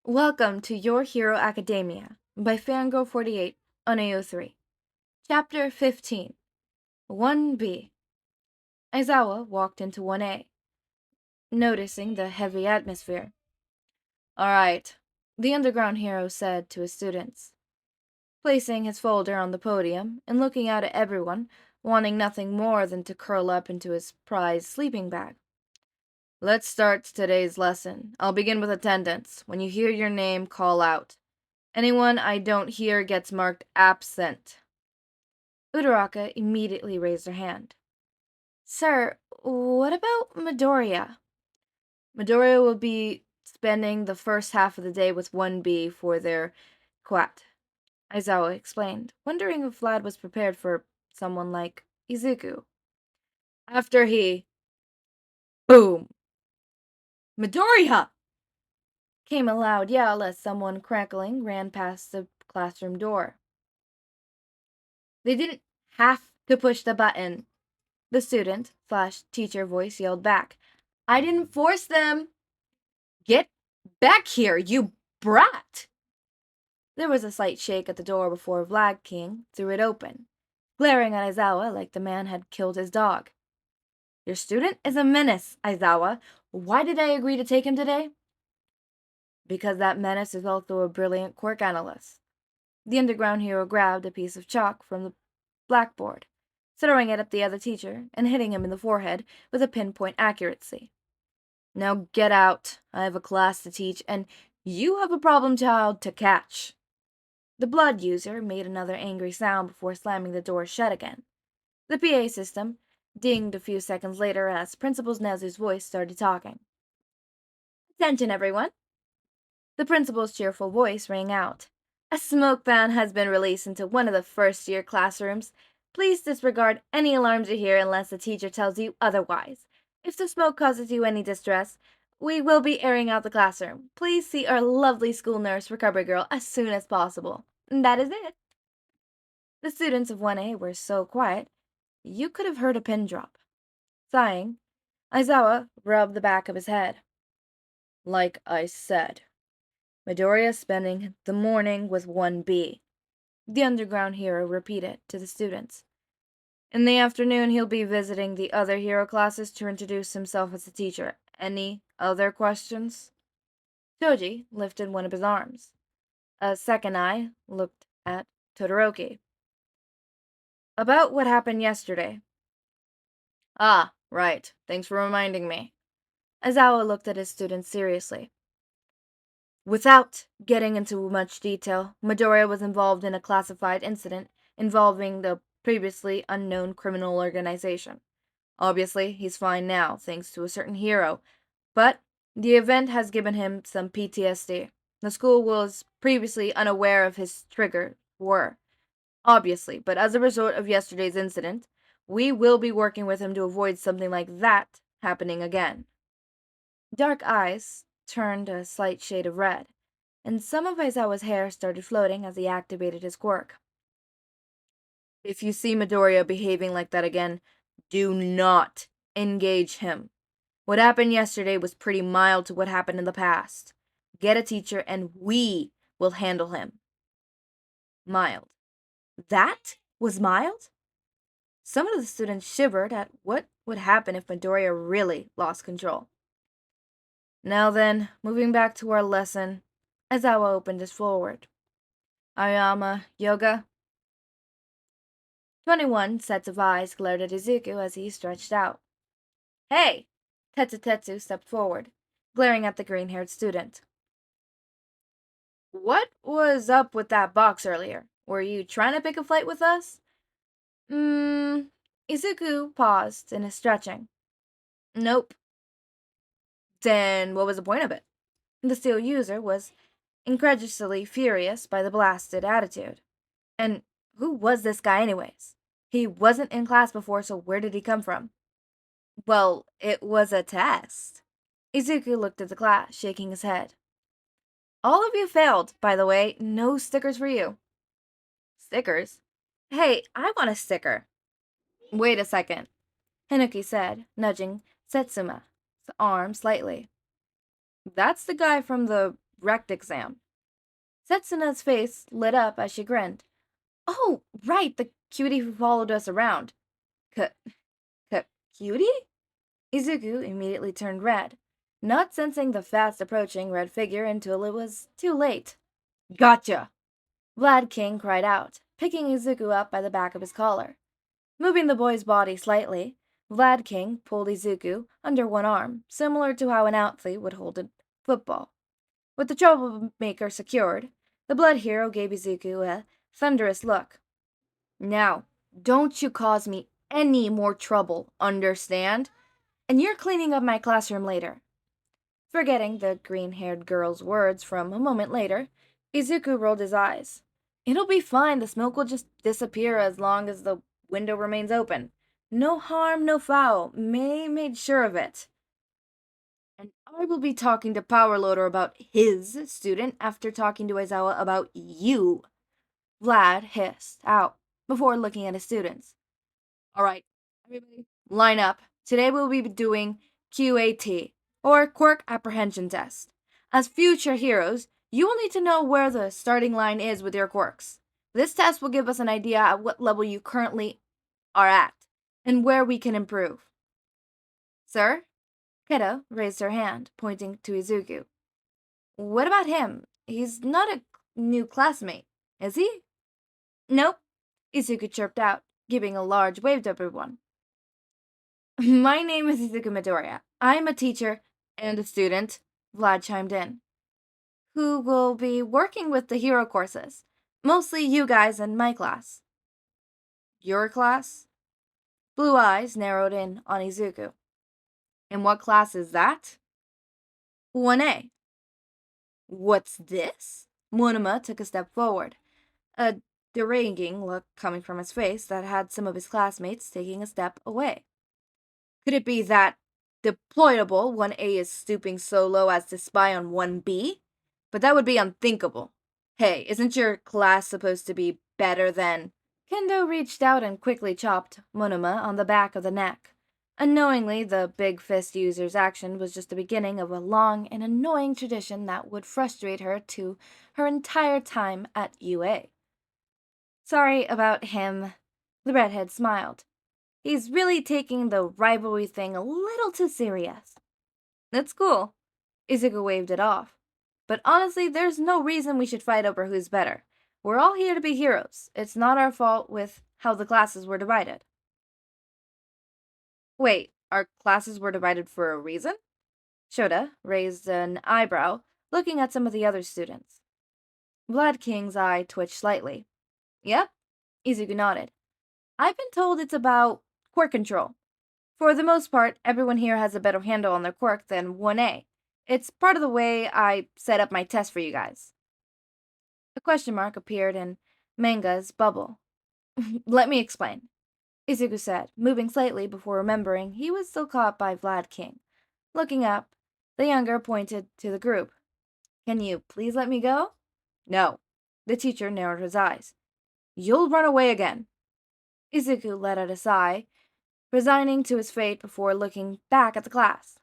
Welcome to Your Hero Academia by Fangirl48 on AO3. Chapter 15 1B. Aizawa walked into 1A, noticing the heavy atmosphere. Alright, the underground hero said to his students, placing his folder on the podium and looking out at everyone, wanting nothing more than to curl up into his prized sleeping bag. Let's start today's lesson. I'll begin with attendance. When you hear your name, call out. Anyone I don't hear gets marked absent. Uraraka immediately raised her hand. Sir, what about Midoriya? Midoriya will be spending the first half of the day with 1B for their quat, Aizawa explained, wondering if Vlad was prepared for someone like Izuku. After he... Boom! Midoriya! Came a loud yell as someone crackling ran past the classroom door. They didn't have to push the button. The student/teacher voice yelled back. I didn't force them. Get back here, you brat! There was a slight shake at the door before Vlad King threw it open, glaring at Aizawa like the man had killed his dog. Your student is a menace, Aizawa. Why did I agree to take him today? Because that menace is also a brilliant quirk analyst. The underground hero grabbed a piece of chalk from the blackboard, throwing it at the other teacher and hitting him in the forehead with a pinpoint accuracy. Now get out. I have a class to teach, and you have a problem child to catch. The blood user made another angry sound before slamming the door shut again. The PA system dinged a few seconds later as Principal Nezu's voice started talking. Attention, everyone. The principal's cheerful voice rang out. A smoke ban has been released into one of the first-year classrooms. Please disregard any alarms you hear unless the teacher tells you otherwise. If the smoke causes you any distress, we will be airing out the classroom. Please see our lovely school nurse recovery girl as soon as possible. That is it. The students of 1A were so quiet, you could have heard a pin drop. Sighing, Aizawa rubbed the back of his head. Like I said, Midoriya spending the morning with 1B. The underground hero repeated to the students. In the afternoon, he'll be visiting the other hero classes to introduce himself as a teacher. Any other questions? Toji lifted one of his arms. A second eye looked at Todoroki. About what happened yesterday. Ah, right. Thanks for reminding me. Aizawa looked at his students seriously. Without getting into much detail, Midoriya was involved in a classified incident involving the previously unknown criminal organization. Obviously, he's fine now, thanks to a certain hero, but the event has given him some PTSD. The school was previously unaware of his trigger obviously, but as a result of yesterday's incident, we will be working with him to avoid something like that happening again. Dark eyes turned a slight shade of red, and some of Aizawa's hair started floating as he activated his quirk. If you see Midoriya behaving like that again, do not engage him. What happened yesterday was pretty mild to what happened in the past. Get a teacher and we will handle him. Mild. That was mild? Some of the students shivered at what would happen if Midoriya really lost control. Now then, moving back to our lesson, Aizawa opened his forward. Ayama, yoga. 21 sets of eyes glared at Izuku as he stretched out. Hey! Tetsu stepped forward, glaring at the green-haired student. What was up with that box earlier? Were you trying to pick a fight with us? Izuku paused in his stretching. Nope. Then what was the point of it? The steel user was incredulously furious by the blasted attitude. And who was this guy anyways? He wasn't in class before, so where did he come from? Well, it was a test. Izuku looked at the class, shaking his head. All of you failed, by the way. No stickers for you. Stickers? Hey, I want a sticker. Wait a second, Hinuki said, nudging Setsuma's arm slightly. That's the guy from the rect exam. Setsuna's face lit up as she grinned. Oh, right, the cutie who followed us around. K- cutie? Izuku immediately turned red, not sensing the fast approaching red figure until it was too late. Gotcha! Vlad King cried out, picking Izuku up by the back of his collar. Moving the boy's body slightly, Vlad King pulled Izuku under one arm, similar to how an athlete would hold a football. With the troublemaker secured, the blood hero gave Izuku a thunderous look. Now, don't you cause me any more trouble, understand? And you're cleaning up my classroom later. Forgetting the green-haired girl's words from a moment later, Izuku rolled his eyes. It'll be fine, the smoke will just disappear as long as the window remains open. No harm, no foul. May made sure of it. And I will be talking to Powerloader about his student after talking to Aizawa about you. Vlad hissed out before looking at his students. All right, everybody, line up. Today we'll be doing QAT, or Quirk Apprehension Test. As future heroes, you will need to know where the starting line is with your quirks. This test will give us an idea at what level you currently are at, and where we can improve. Sir? Keto raised her hand, pointing to Izuku. What about him? He's not a new classmate, is he? Nope, Izuku chirped out, giving a large wave to everyone. My name is Izuku Midoriya. I'm a teacher and a student, Vlad chimed in, who will be working with the hero courses. Mostly you guys in my class. Your class? Blue eyes narrowed in on Izuku. And what class is that? 1A. What's this? Monoma took a step forward, a deranging look coming from his face that had some of his classmates taking a step away. Could it be that deployable 1A is stooping so low as to spy on 1B? But that would be unthinkable. Hey, isn't your class supposed to be better than... Kendo reached out and quickly chopped Monoma on the back of the neck. Unknowingly, the big fist user's action was just the beginning of a long and annoying tradition that would frustrate her to her entire time at UA. Sorry about him. The redhead smiled. He's really taking the rivalry thing a little too serious. That's cool. Izuku waved it off. But honestly, there's no reason we should fight over who's better. We're all here to be heroes. It's not our fault with how the classes were divided. Wait, our classes were divided for a reason? Shota raised an eyebrow, looking at some of the other students. Vlad King's eye twitched slightly. Yep, Izuku nodded. I've been told it's about quirk control. For the most part, everyone here has a better handle on their quirk than 1A. It's part of the way I set up my test for you guys. A question mark appeared in Manga's bubble. Let me explain, Izuku said, moving slightly before remembering he was still caught by Vlad King. Looking up, the younger pointed to the group. Can you please let me go? No. The teacher narrowed his eyes. You'll run away again. Izuku let out a sigh, resigning to his fate before looking back at the class.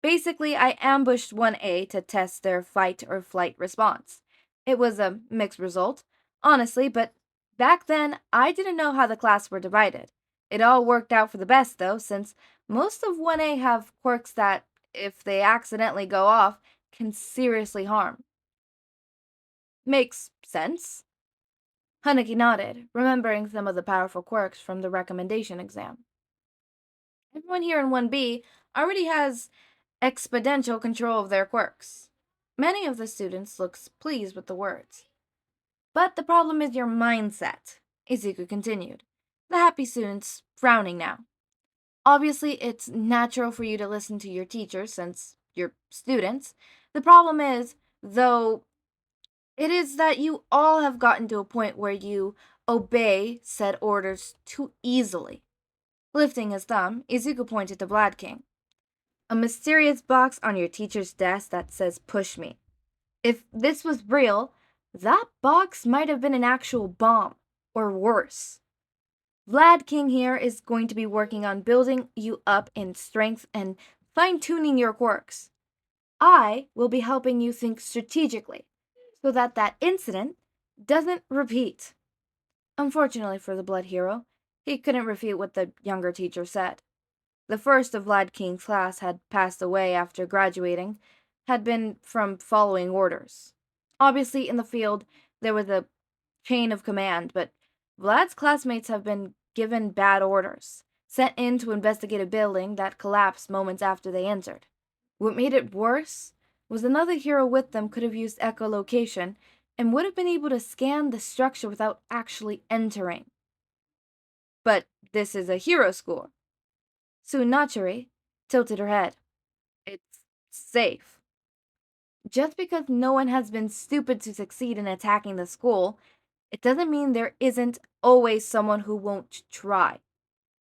Basically, I ambushed 1A to test their fight or flight response. It was a mixed result, honestly, but back then I didn't know how the class were divided. It all worked out for the best, though, since most of 1A have quirks that, if they accidentally go off, can seriously harm. Makes sense. Hanaki nodded, remembering some of the powerful quirks from the recommendation exam. Everyone here in 1B already has exponential control of their quirks. Many of the students looked pleased with the words. But the problem is your mindset, Izuku continued, the happy students frowning now. Obviously, it's natural for you to listen to your teachers since you're students. The problem is, though, it is that you all have gotten to a point where you obey said orders too easily. Lifting his thumb, Izuku pointed to Vlad King. A mysterious box on your teacher's desk that says push me. If this was real, that box might have been an actual bomb, or worse. Vlad King here is going to be working on building you up in strength and fine-tuning your quirks. I will be helping you think strategically so that that incident doesn't repeat. Unfortunately for the Blood Hero, he couldn't refute what the younger teacher said. The first of Vlad King's class had passed away after graduating, had been from following orders. Obviously, in the field, there was a chain of command, but Vlad's classmates have been given bad orders, sent in to investigate a building that collapsed moments after they entered. What made it worse was another hero with them could have used echolocation and would have been able to scan the structure without actually entering. But this is a hero school. Tsunachiri tilted her head. It's safe. Just because no one has been stupid to succeed in attacking the school, it doesn't mean there isn't always someone who won't try,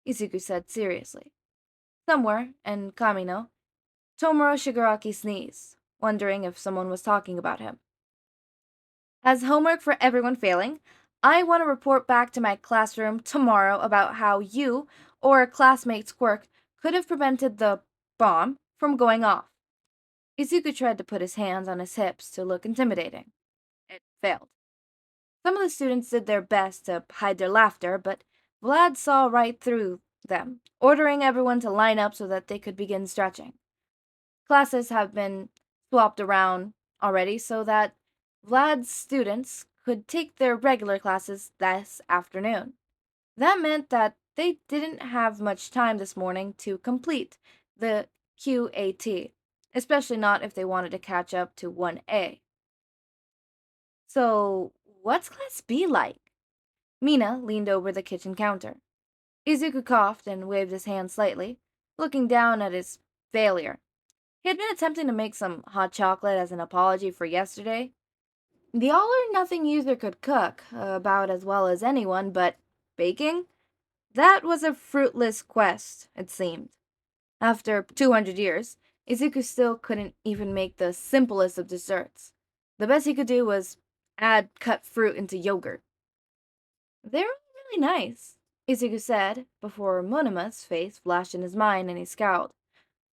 Izuku said seriously. Somewhere in Kamino, Tomura Shigaraki sneezed, wondering if someone was talking about him. As homework for everyone failing, I want to report back to my classroom tomorrow about how you or a classmate's quirk could have prevented the bomb from going off. Izuku tried to put his hands on his hips to look intimidating. It failed. Some of the students did their best to hide their laughter, but Vlad saw right through them, ordering everyone to line up so that they could begin stretching. Classes have been swapped around already so that Vlad's students could take their regular classes this afternoon. That meant that they didn't have much time this morning to complete the QAT, especially not if they wanted to catch up to 1A. So, what's Class B like? Mina leaned over the kitchen counter. Izuku coughed and waved his hand slightly, looking down at his failure. He had been attempting to make some hot chocolate as an apology for yesterday. The all or nothing user could cook about as well as anyone, but baking? That was a fruitless quest, it seemed. After 200 years, Izuku still couldn't even make the simplest of desserts. The best he could do was add cut fruit into yogurt. They're really nice, Izuku said, before Monema's face flashed in his mind and he scowled.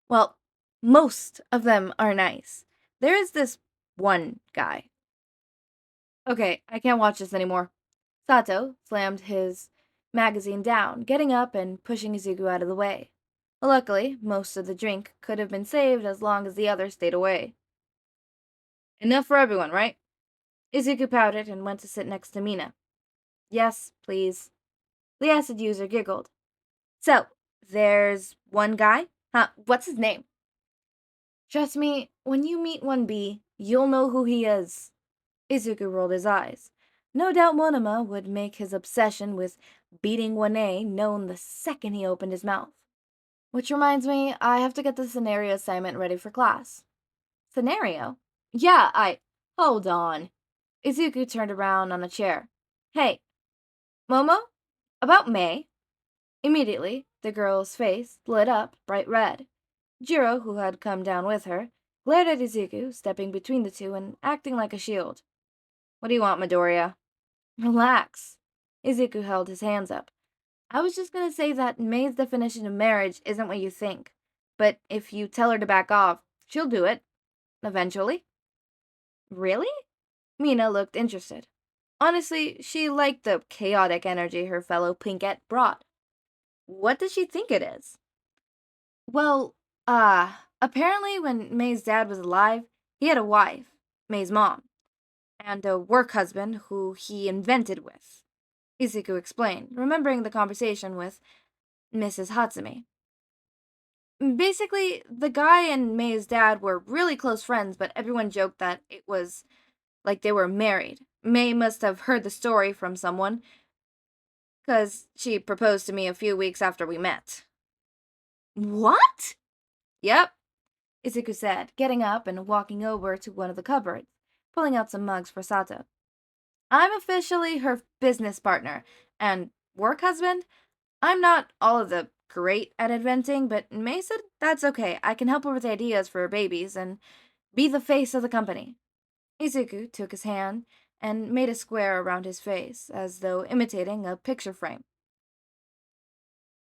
Well, most of them are nice. There is this one guy. Okay, I can't watch this anymore. Sato slammed his magazine down, getting up and pushing Izuku out of the way. Luckily, most of the drink could have been saved as long as the others stayed away. Enough for everyone, right? Izuku pouted and went to sit next to Mina. Yes, please. The acid user giggled. So, there's one guy? Huh, what's his name? Trust me, when you meet 1B, you'll know who he is. Izuku rolled his eyes. No doubt Monoma would make his obsession with beating 1A known the second he opened his mouth. Which reminds me, I have to get the scenario assignment ready for class. Scenario? Yeah, Hold on. Izuku turned around on a chair. Hey, Momo? About May? Immediately, the girl's face lit up bright red. Jiro, who had come down with her, glared at Izuku, stepping between the two and acting like a shield. What do you want, Midoriya? Relax. Izuku held his hands up. I was just gonna say that May's definition of marriage isn't what you think. But if you tell her to back off, she'll do it. Eventually. Really? Mina looked interested. Honestly, she liked the chaotic energy her fellow Pinkette brought. What does she think it is? Well, apparently when May's dad was alive, he had a wife, May's mom, and a work husband who he invented with. Izuku explained, remembering the conversation with Mrs. Hatsumi. Basically, the guy and May's dad were really close friends, but everyone joked that it was like they were married. May must have heard the story from someone, because she proposed to me a few weeks after we met. What? Yep, Izuku said, getting up and walking over to one of the cupboards, pulling out some mugs for Sato. I'm officially her business partner, and work husband? I'm not all of the great at inventing, but May said that's okay. I can help her with ideas for her babies and be the face of the company. Izuku took his hand and made a square around his face, as though imitating a picture frame.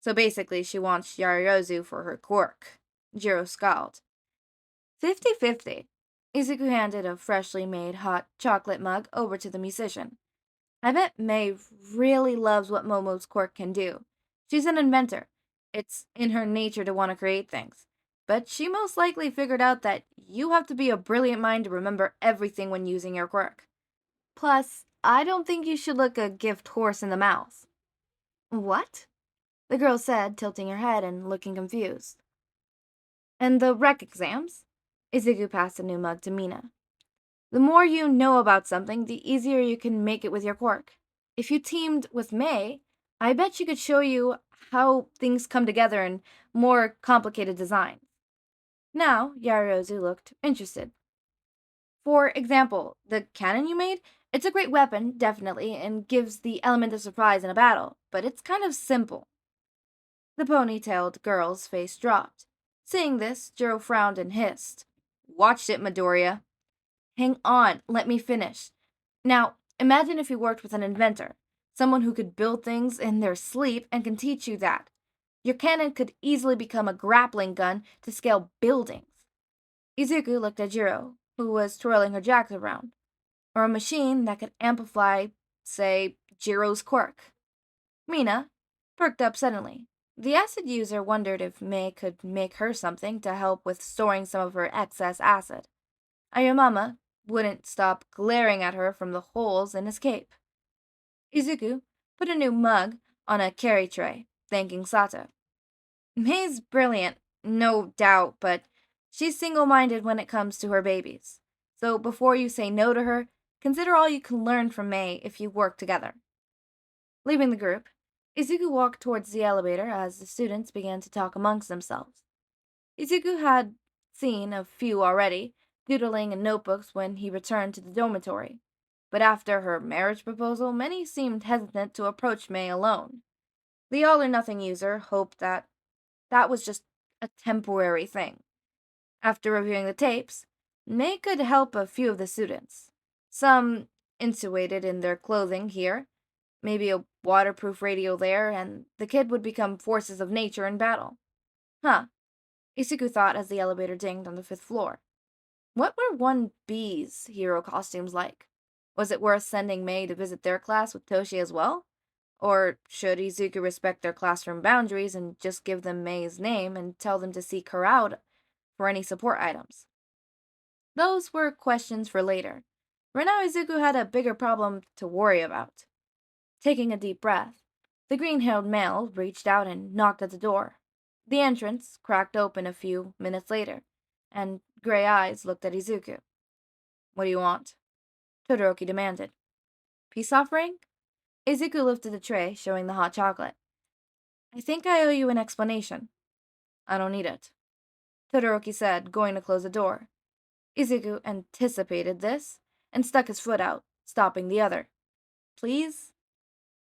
So basically, she wants Yarayozu for her quirk. Jiro scowled. 50-50. Izuku handed a freshly made hot chocolate mug over to the musician. I bet May really loves what Momo's quirk can do. She's an inventor. It's in her nature to want to create things. But she most likely figured out that you have to be a brilliant mind to remember everything when using your quirk. Plus, I don't think you should look a gift horse in the mouth. What? The girl said, tilting her head and looking confused. And the rec exams? Izuku passed a new mug to Mina. The more you know about something, the easier you can make it with your quirk. If you teamed with May, I bet she could show you how things come together in more complicated designs. Now, Yaozu looked interested. For example, the cannon you made, it's a great weapon, definitely, and gives the element of surprise in a battle, but it's kind of simple. The ponytailed girl's face dropped. Seeing this, Jiro frowned and hissed. Watched it, Midoriya. Hang on, let me finish. Now, imagine if you worked with an inventor, someone who could build things in their sleep and can teach you that. Your cannon could easily become a grappling gun to scale buildings. Izuku looked at Jiro, who was twirling her jacket around, or a machine that could amplify, say, Jiro's quirk. Mina perked up suddenly. The acid user wondered if May could make her something to help with storing some of her excess acid. Ayamama wouldn't stop glaring at her from the holes in his cape. Izuku put a new mug on a carry tray, thanking Sato. May's brilliant, no doubt, but she's single-minded when it comes to her babies. So before you say no to her, consider all you can learn from May if you work together. Leaving the group, Izuku walked towards the elevator as the students began to talk amongst themselves. Izuku had seen a few already, doodling in notebooks when he returned to the dormitory. But after her marriage proposal, many seemed hesitant to approach May alone. The all-or-nothing user hoped that was just a temporary thing. After reviewing the tapes, May could help a few of the students. Some insulated in their clothing here, maybe a waterproof radio there, and the kid would become forces of nature in battle. Huh, Izuku thought as the elevator dinged on the 5th floor. What were 1B's hero costumes like? Was it worth sending May to visit their class with Toshi as well? Or should Izuku respect their classroom boundaries and just give them May's name and tell them to seek her out for any support items? Those were questions for later. Right now, Izuku had a bigger problem to worry about. Taking a deep breath, the green-haired male reached out and knocked at the door. The entrance cracked open a few minutes later, and gray eyes looked at Izuku. What do you want? Todoroki demanded. Peace offering? Izuku lifted the tray, showing the hot chocolate. I think I owe you an explanation. I don't need it, Todoroki said, going to close the door. Izuku anticipated this and stuck his foot out, stopping the other. Please?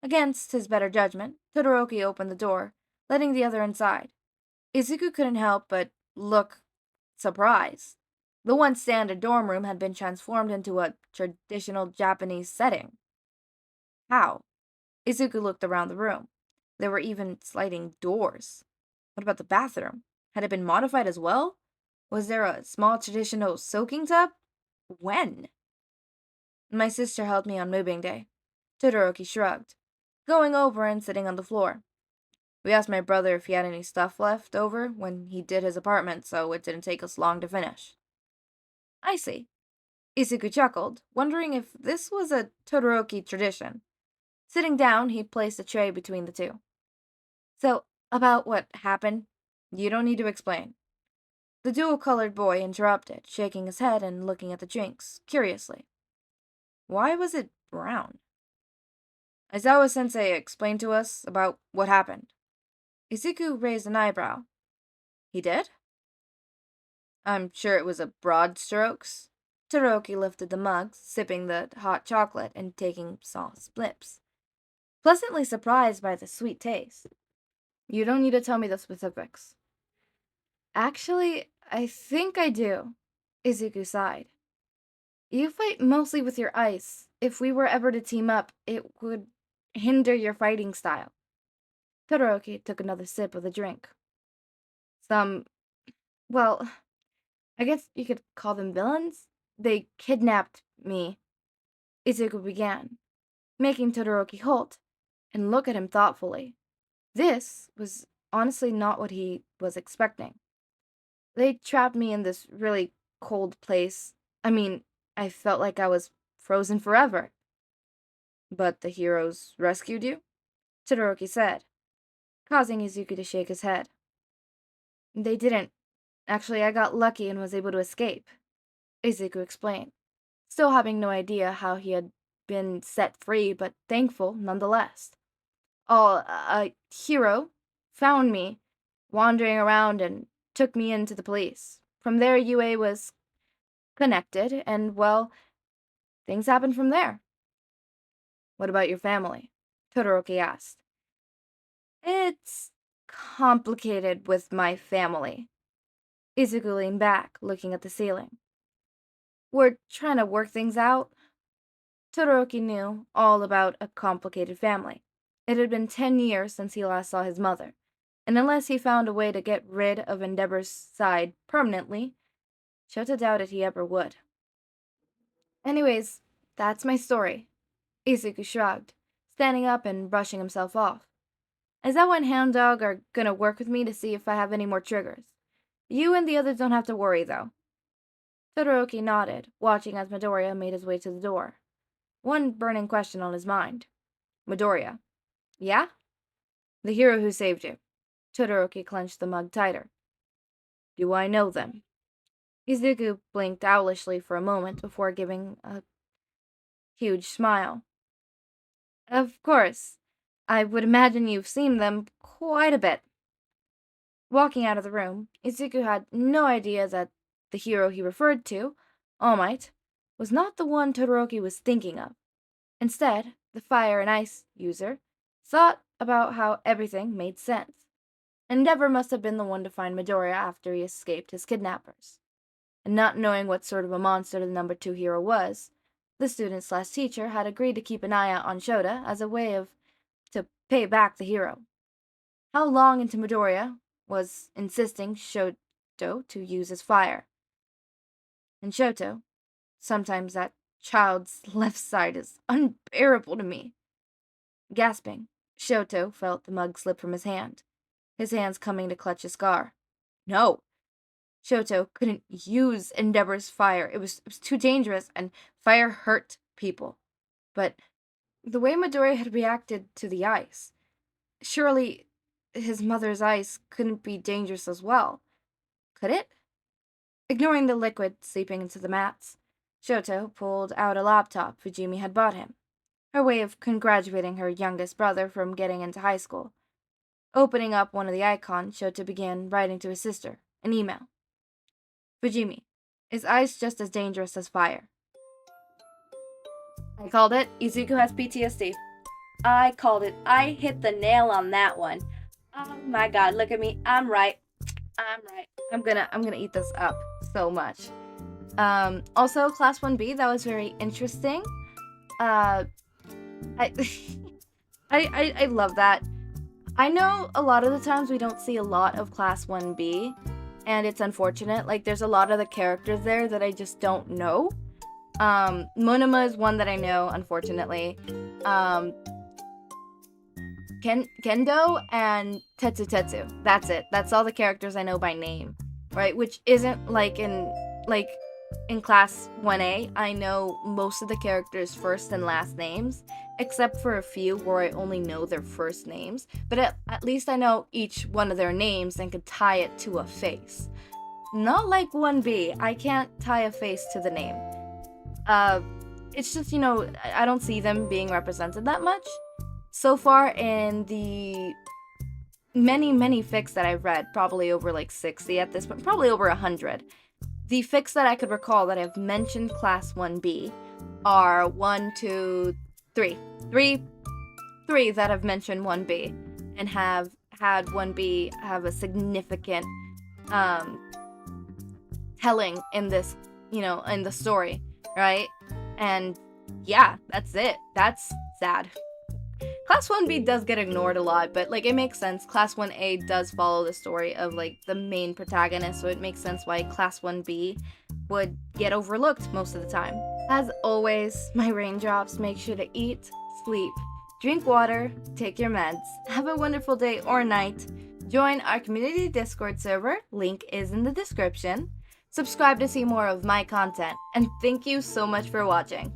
Against his better judgment, Todoroki opened the door, letting the other inside. Izuku couldn't help but look surprised. The once standard dorm room had been transformed into a traditional Japanese setting. How? Izuku looked around the room. There were even sliding doors. What about the bathroom? Had it been modified as well? Was there a small traditional soaking tub? When? My sister helped me on moving day. Todoroki shrugged, going over and sitting on the floor. We asked my brother if he had any stuff left over when he did his apartment, so it didn't take us long to finish. I see. Izuku chuckled, wondering if this was a Todoroki tradition. Sitting down, he placed a tray between the two. So, about what happened? You don't need to explain. The dual-colored boy interrupted, shaking his head and looking at the drinks, curiously. Why was it brown? Aizawa-sensei explained to us about what happened. Izuku raised an eyebrow. He did? I'm sure it was a broad strokes. Todoroki lifted the mug, sipping the hot chocolate and taking small slips, pleasantly surprised by the sweet taste. You don't need to tell me the specifics. Actually, I think I do, Izuku sighed. You fight mostly with your ice. If we were ever to team up, it would hinder your fighting style. Todoroki took another sip of the drink. Well, I guess you could call them villains? They kidnapped me, Izuku began, making Todoroki halt and look at him thoughtfully. This was honestly not what he was expecting. They trapped me in this really cold place. I mean, I felt like I was frozen forever. But the heroes rescued you? Todoroki said, causing Izuku to shake his head. They didn't. Actually, I got lucky and was able to escape, Izuku explained, still having no idea how he had been set free, but thankful nonetheless. A hero found me wandering around and took me into the police. From there, UA was connected, and well, things happened from there. What about your family? Todoroki asked. It's complicated with my family. Izuku leaned back, looking at the ceiling. We're trying to work things out. Todoroki knew all about a complicated family. It had been 10 years since he last saw his mother, and unless he found a way to get rid of Endeavor's side permanently, Shota doubted he ever would. Anyways, that's my story. Izuku shrugged, standing up and brushing himself off. Aizawa and Hound Dog are gonna work with me to see if I have any more triggers. You and the others don't have to worry, though. Todoroki nodded, watching as Midoriya made his way to the door. One burning question on his mind. Midoriya. Yeah? The hero who saved you. Todoroki clenched the mug tighter. Do I know them? Izuku blinked owlishly for a moment before giving a huge smile. Of course. I would imagine you've seen them quite a bit. Walking out of the room, Izuku had no idea that the hero he referred to, All Might, was not the one Todoroki was thinking of. Instead, the fire and ice user thought about how everything made sense. Endeavor must have been the one to find Midoriya after he escaped his kidnappers. And not knowing what sort of a monster the number 2 hero was, the student/teacher had agreed to keep an eye out on Shota as a way to pay back the hero. How long into Midoriya was insisting Shoto to use his fire. And Shoto, sometimes that child's left side is unbearable to me. Gasping, Shoto felt the mug slip from his hand, his hands coming to clutch his scar. No! Shoto couldn't use Endeavor's fire. It was too dangerous, and fire hurt people. But the way Midoriya had reacted to the ice, surely his mother's ice couldn't be dangerous as well. Could it? Ignoring the liquid seeping into the mats, Shoto pulled out a laptop Fujimi had bought him, her way of congratulating her youngest brother from getting into high school. Opening up one of the icons, Shoto began writing to his sister, an email. Fujimi, is ice just as dangerous as fire? I called it. Izuku has PTSD. I called it. I hit the nail on that one. Oh my god, look at me. I'm right. I'm gonna eat this up so much. Also, Class 1B, that was very interesting. I I love that. I know a lot of the times we don't see a lot of Class 1B, and it's unfortunate. Like, there's a lot of the characters there that I just don't know. Monoma is one that I know, unfortunately. Kendo and Tetsu. That's it. That's all the characters I know by name, right? Which isn't like in Class 1A, I know most of the characters' first and last names, except for a few where I only know their first names. But at least I know each one of their names and could tie it to a face. Not like 1B, I can't tie a face to the name. It's just, I don't see them being represented that much. So far in the many fics that I've read, probably over like 60 at this point, probably over 100, the fics that I could recall that have mentioned Class 1B are 1, 2, 3. Three that have mentioned 1B and have had 1B have a significant telling in this, in the story, right? And yeah, that's it. That's sad. Class 1B does get ignored a lot, but like it makes sense. Class 1A does follow the story of like the main protagonist, so it makes sense why Class 1B would get overlooked most of the time. As always, my raindrops, make sure to eat, sleep, drink water, take your meds. Have a wonderful day or night. Join our community Discord server, link is in the description. Subscribe to see more of my content, and thank you so much for watching.